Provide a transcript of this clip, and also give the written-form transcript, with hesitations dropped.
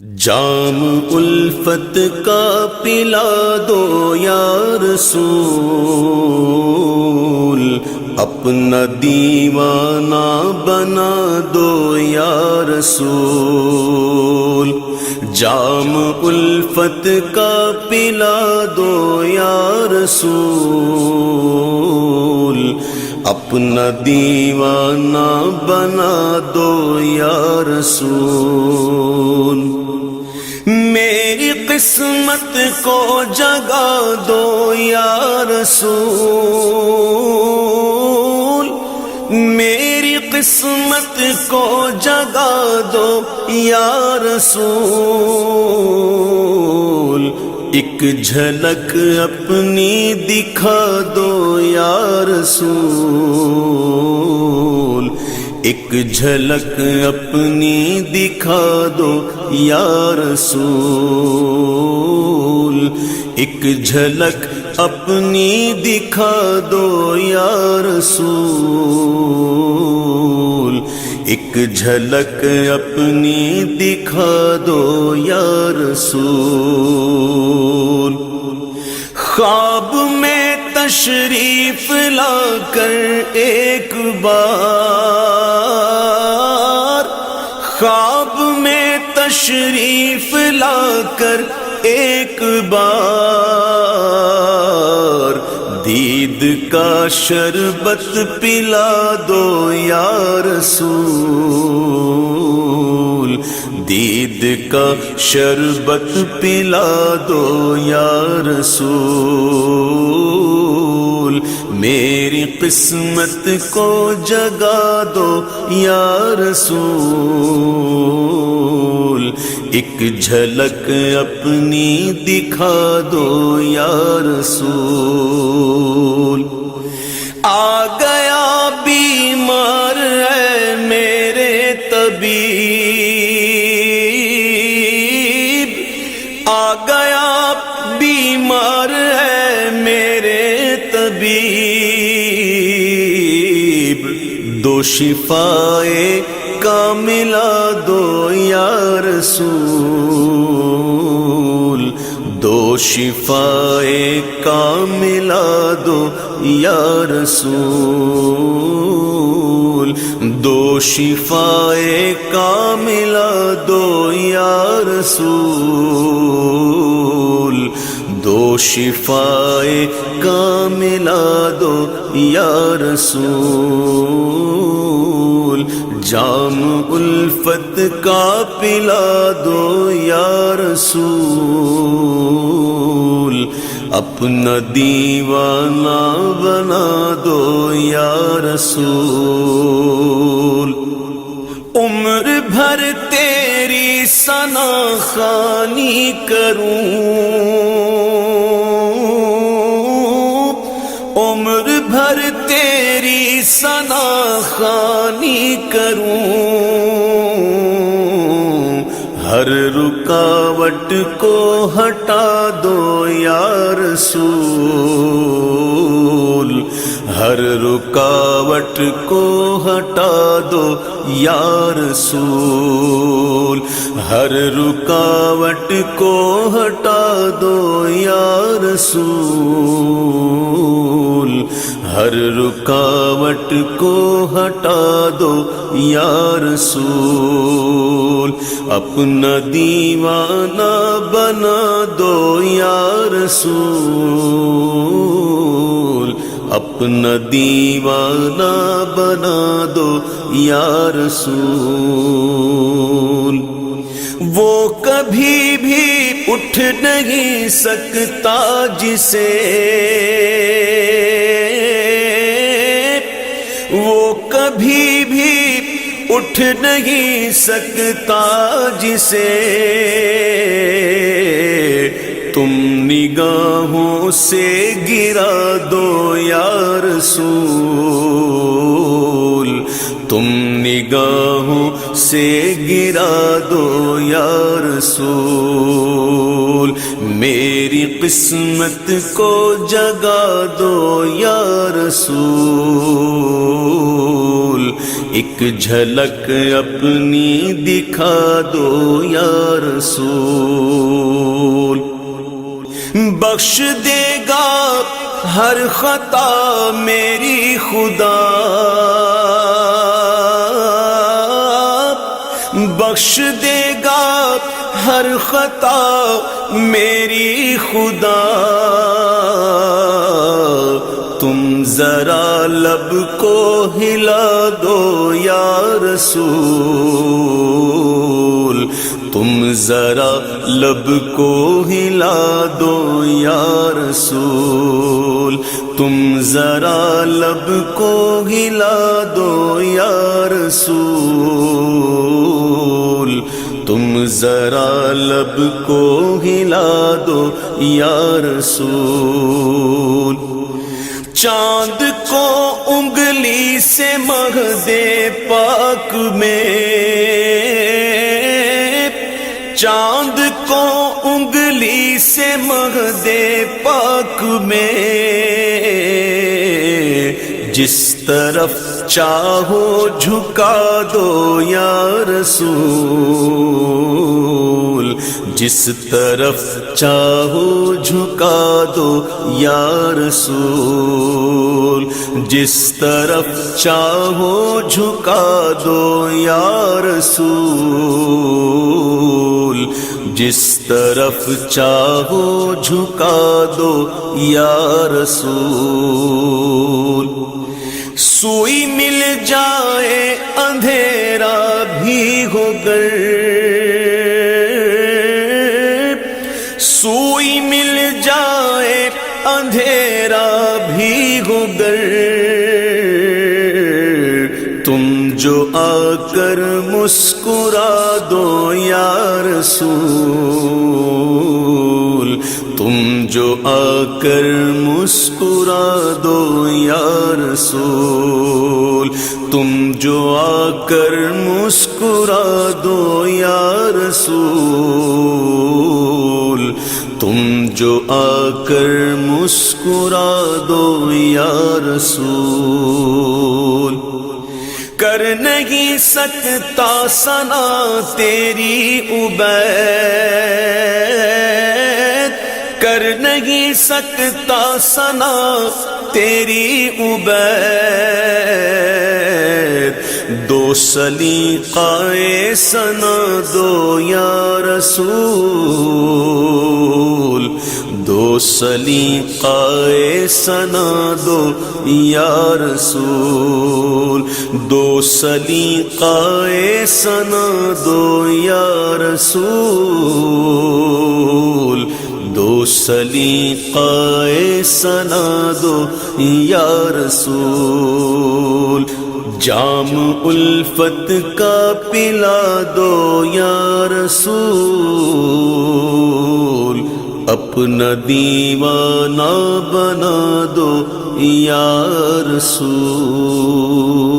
جام الفت کا پلا دو یا رسول، اپنا دیوانہ بنا دو یا رسول۔ جام الفت کا پلا دو یا رسول، اپنا دیوانہ بنا دو یا رسول۔ میری قسمت کو جگا دو یا رسول، میری قسمت کو جگا دو یا رسول۔ ایک جھلک اپنی دکھا دو یا رسول، ایک جھلک اپنی دکھا دو یا رسول، ایک جھلک اپنی دکھا دو یا رسول، ایک جھلک اپنی دکھا دو یا رسول۔ خواب میں تشریف لا کر ایک بار، خواب میں تشریف لا کر ایک بار، دید کا شربت پلا دو یا رسول، دید کا شربت پلا دو یا رسول۔ میری قسمت کو جگا دو یا رسول، ایک جھلک اپنی دکھا دو یا رسول۔ آ گیا بیمار ہے میرے طبیب، آ گیا بیمار ہے میرے طبیب، دو شفائے کاملہ دو یا رسول، دو شفائے کاملہ دو یا رسول، دو شفائے کاملہ دو یا رسول، دو شفائے کاملہ دو یا رسول۔ جام الفت کا پلا دو یا رسول، اپنا دیوانہ بنا دو یا رسول۔ عمر بھر تیری ثنا خوانی کروں، عمر بھر تیری ثنا خوانی کروں، ہر رکاوٹ کو ہٹا دو یا رسول، ہر رکاوٹ کو ہٹا دو یا رسول، ہر رکاوٹ کو ہٹا دو یا رسول، ہر رکاوٹ کو ہٹا دو یا رسول۔ اپنا دیوانہ بنا دو یا رسول، اپنا دیوانہ بنا دو یا رسول۔ وہ کبھی بھی اٹھ نہیں سکتا جسے، وہ کبھی بھی اٹھ نہیں سکتا جسے، تم نگاہوں سے گرا دو یا رسول، تم نگاہوں سے گرا دو یا رسول، میری قسمت کو جگا دو یا رسول، ایک جھلک اپنی دکھا دو یا رسول، بخش دے گا ہر خطا میری خدا، بخش دے گا ہر خطا میری خدا، تم ذرا لب کو ہلا دو یا رسول، تم ذرا لب کو ہلا دو یا رسول، تم ذرا لب کو ہلا دو یا رسول، تم ذرا لب کو ہلا دو یا رسول، چاند کو انگلی سے مہ دے پاک میں، چاند کو انگلی سے مہ دے پاک میں، جس طرف چاہو جھکا دو یا رسول، جس طرف چاہو جھکا دو یا رسول، جس طرف چاہو جھکا دو یا رسول، جس طرف چاہو جھکا دو یا رسول، سوئی مل جائے اندھیرا بھی ہو گر، سوئی مل جائے اندھیرا بھی ہو گر، تم جو آ کر مسکرا دو یا رسول، تم جو آ کر مسکرا دو یا رسول، تم جو آ کر مسکرا دو یا رسول، تم جو آ کر مسکرا دو یا رسول، کر نہیں سکتا ثنا تیری عبید، کر نہیں سکتا ثنا تیری عبید، دو سلیقۂ ثنا دو یا رسول، دو سلیقۂ ثنا دو یا رسول، دو سلیقۂ ثنا دو یا رسول، دو سلیقۂ ثنا دو یا رسول، جام الفت کا پلا دو یا رسول، اپنا دیوانہ بنا دو یا رسول۔